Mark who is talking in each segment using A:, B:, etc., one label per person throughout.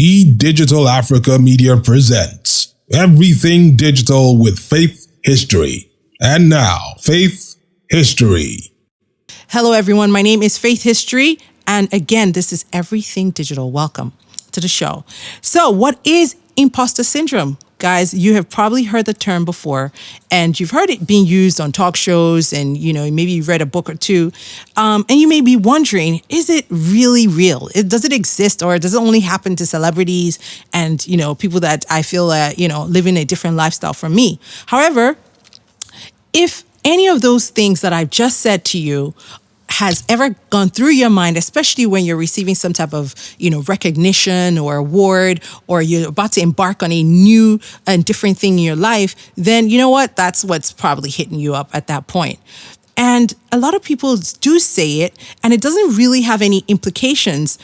A: Digital Africa Media presents Everything Digital with Faith History. And now, Faith History.
B: Hello, everyone. My name is Faith History. And again, this is Everything Digital. Welcome to the show. So what is imposter syndrome? Guys, you have probably heard the term before, and you've heard it being used on talk shows, and maybe you've read a book or two, and you may be wondering, is it really real? Does it exist, or does it only happen to celebrities and people that I feel living a different lifestyle from me? However, if any of those things that I've just said to you has ever gone through your mind, especially when you're receiving some type of, recognition or award, or you're about to embark on a new and different thing in your life, then you know what? That's what's probably hitting you up at that point. And a lot of people do say it, and it doesn't really have any implications.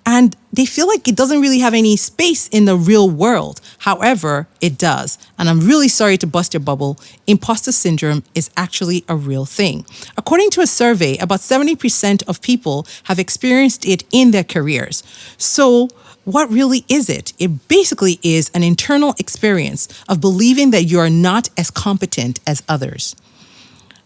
B: And they feel like it doesn't really have any space in the real world. However, it does. And I'm really sorry to bust your bubble. Imposter syndrome is actually a real thing. According to a survey, about 70% of people have experienced it in their careers. So what really is it? It basically is an internal experience of believing that you are not as competent as others.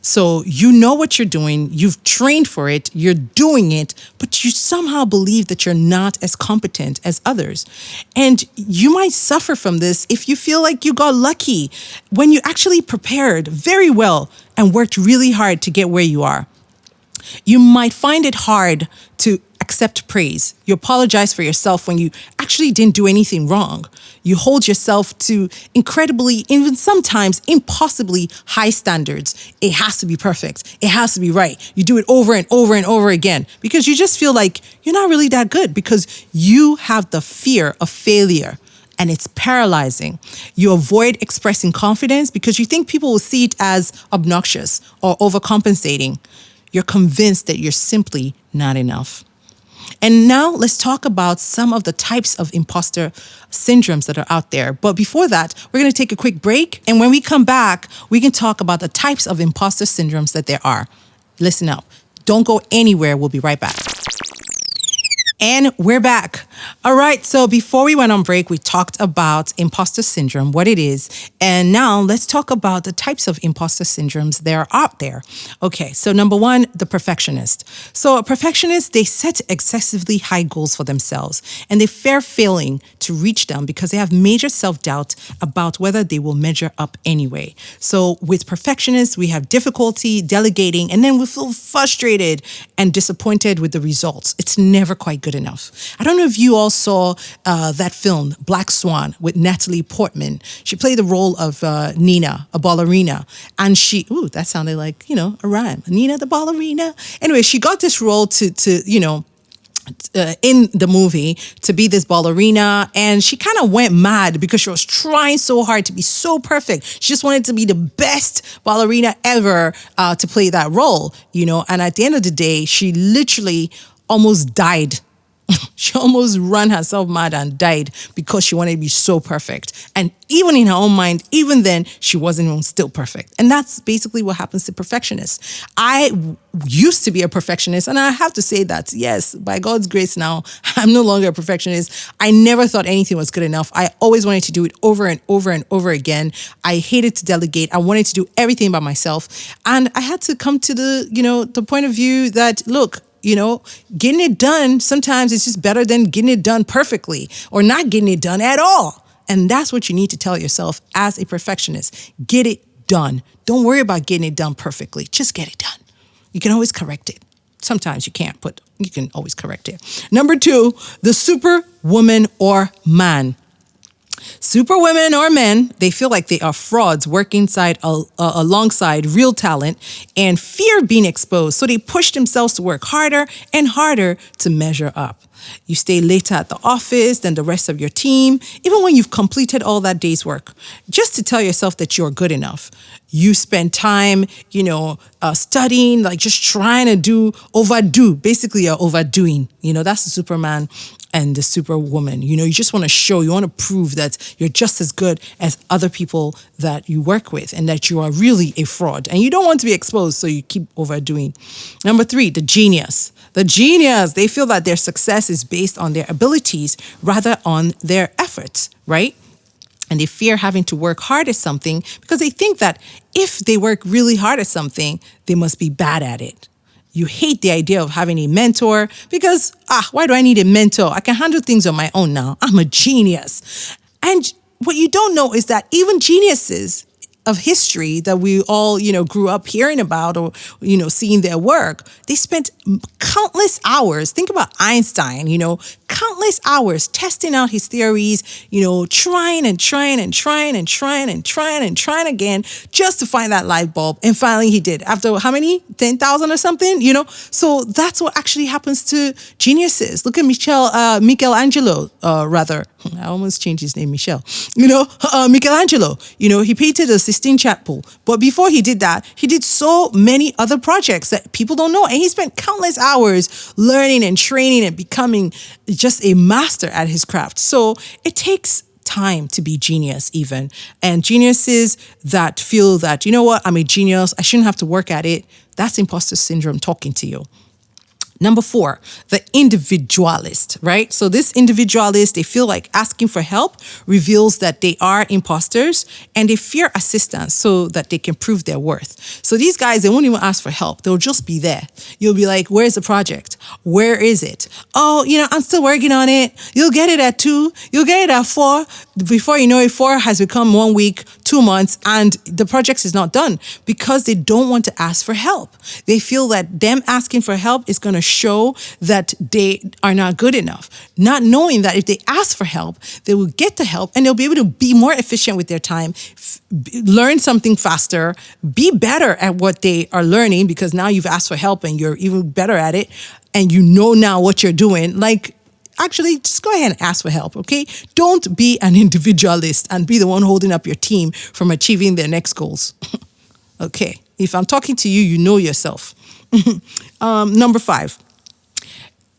B: So you know what you're doing, you've trained for it, you're doing it, but you somehow believe that you're not as competent as others. And you might suffer from this if you feel like you got lucky when you actually prepared very well and worked really hard to get where you are. You might find it hard to accept praise. You apologize for yourself when you actually didn't do anything wrong. You hold yourself to incredibly, even sometimes impossibly high standards. It has to be perfect. It has to be right. You do it over and over and over again because you just feel like you're not really that good because you have the fear of failure. And it's paralyzing. You avoid expressing confidence because you think people will see it as obnoxious or overcompensating. You're convinced that you're simply not enough. And now let's talk about some of the types of imposter syndromes that are out there. But before that, we're going to take a quick break. And when we come back, we can talk about the types of imposter syndromes that there are. Listen up. Don't go anywhere. We'll be right back. And we're back. All right. So before we went on break, we talked about imposter syndrome, what it is. And now let's talk about the types of imposter syndromes that are out there. Okay. So number one, the perfectionist. So a perfectionist, they set excessively high goals for themselves and they fear failing to reach them because they have major self-doubt about whether they will measure up anyway. So with perfectionists, we have difficulty delegating and then we feel frustrated and disappointed with the results. It's never quite good enough. I don't know if you all saw that film, Black Swan, with Natalie Portman. She played the role of Nina, a ballerina. And that sounded like, a rhyme. Nina the ballerina. Anyway, she got this role to in the movie to be this ballerina, and she kind of went mad because she was trying so hard to be so perfect. She just wanted to be the best ballerina ever to play that role, and at the end of the day, she literally almost died. She almost ran herself mad and died because she wanted to be so perfect. And even in her own mind, even then, she wasn't even still perfect. And that's basically what happens to perfectionists. I used to be a perfectionist, and I have to say that, yes, by God's grace now, I'm no longer a perfectionist. I never thought anything was good enough. I always wanted to do it over and over and over again. I hated to delegate. I wanted to do everything by myself. And I had to come to the point of view that, look, getting it done, sometimes it's just better than getting it done perfectly or not getting it done at all. And that's what you need to tell yourself as a perfectionist. Get it done. Don't worry about getting it done perfectly. Just get it done. You can always correct it. Sometimes you can't, but you can always correct it. Number two, the superwoman or man. Superwomen or men, they feel like they are frauds working alongside real talent and fear being exposed. So they push themselves to work harder and harder to measure up. You stay later at the office than the rest of your team, even when you've completed all that day's work, just to tell yourself that you're good enough. You spend time, studying, like just trying to overdo. Basically, you're overdoing. That's the Superman and the superwoman. You just want to show, you want to prove that you're just as good as other people that you work with and that you are really a fraud. And you don't want to be exposed, so you keep overdoing. Number 3, the genius. The genius, they feel that their success is based on their abilities rather on their efforts, right? And they fear having to work hard at something because they think that if they work really hard at something, they must be bad at it. You hate the idea of having a mentor because, why do I need a mentor? I can handle things on my own now. I'm a genius. And what you don't know is that even geniuses of history that we all, grew up hearing about or, seeing their work, they spent countless hours. Think about Einstein, countless hours testing out his theories, trying again just to find that light bulb. And finally he did after how many? 10,000 or something, So that's what actually happens to geniuses. Look at Michelangelo, rather. I almost changed his name, Michel. Michelangelo, he painted the Sistine Chapel. But before he did that, he did so many other projects that people don't know. And he spent countless hours learning and training and becoming just a master at his craft. So it takes time to be genius even. And geniuses that feel that, I'm a genius, I shouldn't have to work at it. That's imposter syndrome talking to you. Number 4, the individualist, right? So this individualist, they feel like asking for help reveals that they are imposters and they fear assistance so that they can prove their worth. So these guys, they won't even ask for help. They'll just be there. You'll be like, where's the project? Where is it? Oh, I'm still working on it. You'll get it at 2. You'll get it at 4. Before you know it, 4 has become 1 week, 2 months, and the project is not done because they don't want to ask for help. They feel that them asking for help is going to show that they are not good enough, not knowing that if they ask for help, they will get the help and they'll be able to be more efficient with their time, learn something faster, be better at what they are learning because now you've asked for help and you're even better at it and you know now what you're doing. Actually, just go ahead and ask for help, okay? Don't be an individualist and be the one holding up your team from achieving their next goals. Okay, if I'm talking to you, you know yourself. Number 5,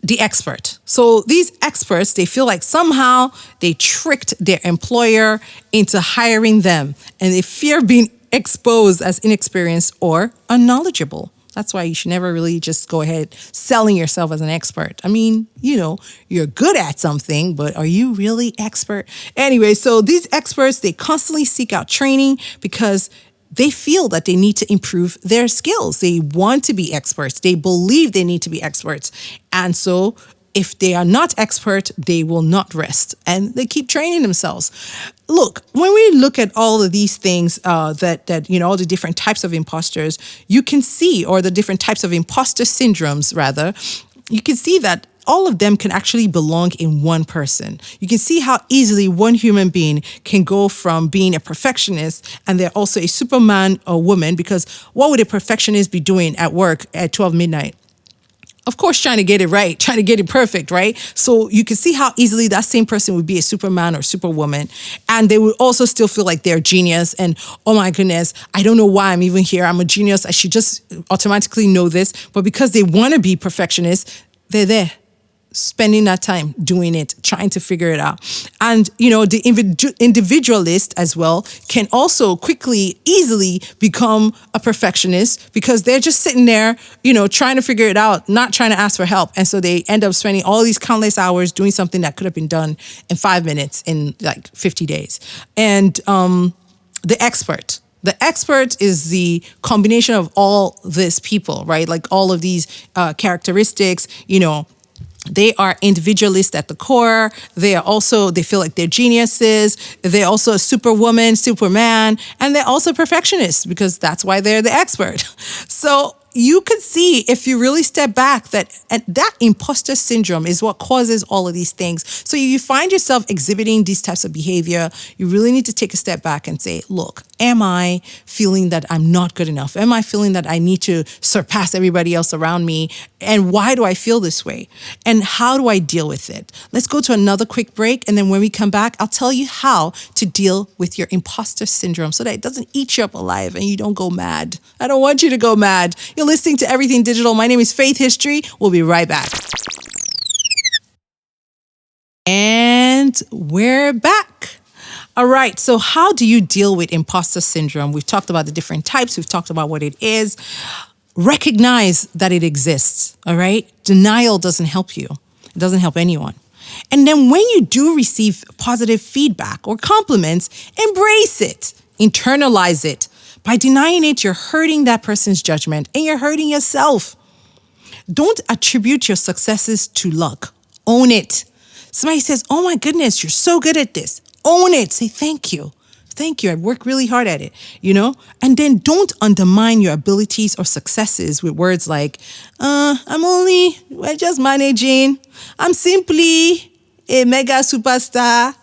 B: the expert. So these experts, they feel like somehow they tricked their employer into hiring them and they fear being exposed as inexperienced or unknowledgeable. That's why you should never really just go ahead selling yourself as an expert. I mean, you're good at something, but are you really expert? Anyway, so these experts, they constantly seek out training because they feel that they need to improve their skills. They want to be experts. They believe they need to be experts. And so if they are not expert, they will not rest and they keep training themselves. Look, when we look at all of these things all the different types of imposters, you can see, or the different types of imposter syndromes, rather, you can see that all of them can actually belong in one person. You can see how easily one human being can go from being a perfectionist and they're also a superman or woman, because what would a perfectionist be doing at work at 12 midnight? Of course, trying to get it right, trying to get it perfect, right? So you can see how easily that same person would be a superman or superwoman. And they would also still feel like they're a genius. And, oh my goodness, I don't know why I'm even here. I'm a genius. I should just automatically know this. But because they want to be perfectionists, they're there, spending that time doing it, trying to figure it out. And, the individualist as well can also easily become a perfectionist because they're just sitting there, trying to figure it out, not trying to ask for help. And so they end up spending all these countless hours doing something that could have been done in 5 minutes in 50 days. And the expert. The expert is the combination of all these people, right? Like all of these characteristics, they are individualists at the core. They feel like they're geniuses. They're also a superwoman, superman, and they're also perfectionists because that's why they're the expert. So you could see, if you really step back, that imposter syndrome is what causes all of these things. So if you find yourself exhibiting these types of behavior, you really need to take a step back and say, look, am I feeling that I'm not good enough? Am I feeling that I need to surpass everybody else around me? And why do I feel this way? And how do I deal with it? Let's go to another quick break. And then when we come back, I'll tell you how to deal with your imposter syndrome so that it doesn't eat you up alive and you don't go mad. I don't want you to go mad. You're listening to Everything Digital. My name is Faith History. We'll be right back. And we're back. All right. So how do you deal with imposter syndrome? We've talked about the different types. We've talked about what it is. Recognize that it exists. All right. Denial doesn't help you. It doesn't help anyone. And then when you do receive positive feedback or compliments, embrace it, internalize it. By denying it, you're hurting that person's judgment and you're hurting yourself. Don't attribute your successes to luck. Own it. Somebody says, oh my goodness, you're so good at this. Own it. Say, thank you. Thank you. I worked really hard at it, And then don't undermine your abilities or successes with words like, we're just managing. I'm simply a mega superstar.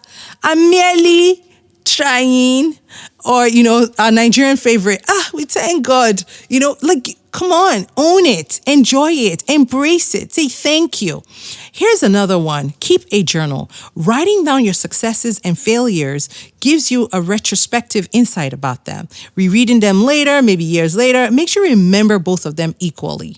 B: I'm merely trying. Or, our Nigerian favorite, we thank God. Come on, own it, enjoy it, embrace it, say thank you. Here's another one. Keep a journal. Writing down your successes and failures gives you a retrospective insight about them. Rereading them later, maybe years later, makes you remember both of them equally.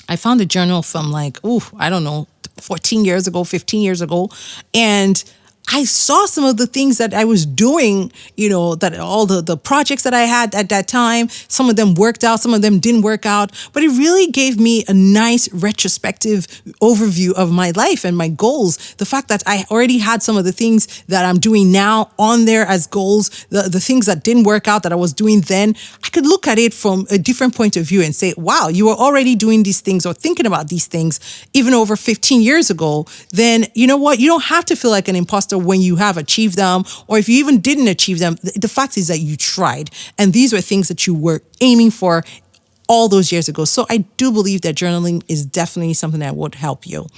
B: I found a journal from 14 years ago, 15 years ago, and I saw some of the things that I was doing, that all the projects that I had at that time, some of them worked out, some of them didn't work out, but it really gave me a nice retrospective overview of my life and my goals. The fact that I already had some of the things that I'm doing now on there as goals, the things that didn't work out that I was doing then, I could look at it from a different point of view and say, wow, you were already doing these things or thinking about these things even over 15 years ago. Then you know what? You don't have to feel like an imposter when you have achieved them, or if you even didn't achieve them. The fact is that you tried, and these were things that you were aiming for all those years ago. So I do believe that journaling is definitely something that would help you.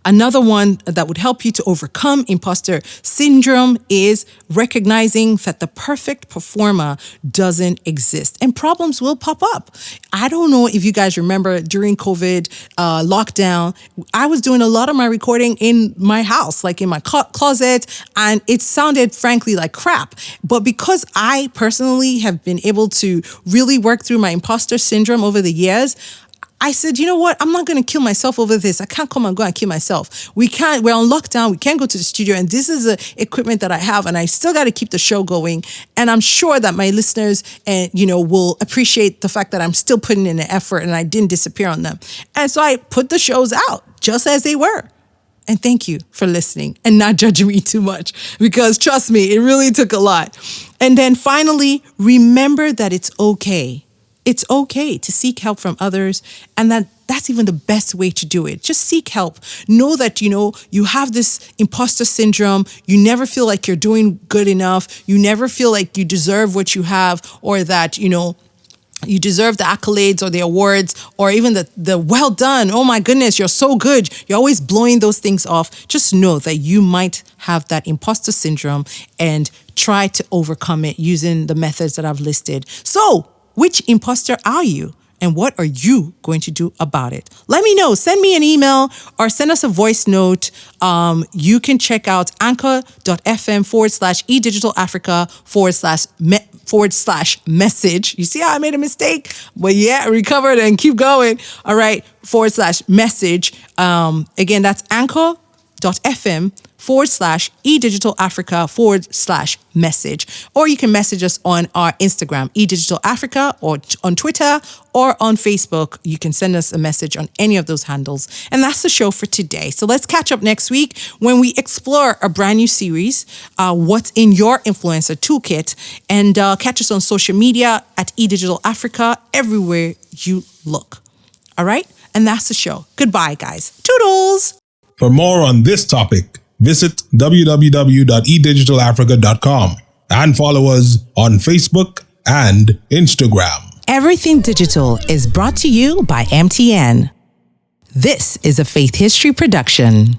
B: Another one that would help you to overcome imposter syndrome is recognizing that the perfect performer doesn't exist and problems will pop up. I don't know if you guys remember during COVID lockdown, I was doing a lot of my recording in my house, like in my closet, and it sounded frankly like crap. But because I personally have been able to really work through my imposter syndrome over the years, I said, you know what? I'm not going to kill myself over this. I can't come and go and kill myself. We're on lockdown. We can't go to the studio. And this is the equipment that I have. And I still got to keep the show going. And I'm sure that my listeners, will appreciate the fact that I'm still putting in the effort and I didn't disappear on them. And so I put the shows out just as they were. And thank you for listening and not judging me too much, because trust me, it really took a lot. And then finally, remember that it's okay. It's okay to seek help from others, and that's even the best way to do it. Just seek help. Know that, you have this imposter syndrome. You never feel like you're doing good enough. You never feel like you deserve what you have, or that, you deserve the accolades or the awards, or even the well done. Oh my goodness, you're so good. You're always blowing those things off. Just know that you might have that imposter syndrome and try to overcome it using the methods that I've listed. So, which imposter are you? And what are you going to do about it? Let me know. Send me an email or send us a voice note. You can check out anchor.fm/eDigitalAfrica/message. You see how I made a mistake? But yeah, recovered and keep going. All right, /message. Again, that's anchor.fm/eDigitalAfrica/message. Or you can message us on our Instagram, eDigitalAfrica, or on Twitter, or on Facebook. You can send us a message on any of those handles. And that's the show for today. So let's catch up next week when we explore a brand new series, What's in Your Influencer Toolkit, and catch us on social media at eDigitalAfrica, everywhere you look. All right? And that's the show. Goodbye, guys. Toodles!
A: For more on this topic, visit www.edigitalafrica.com and follow us on Facebook and Instagram.
B: Everything Digital is brought to you by MTN. This is a Faith History production.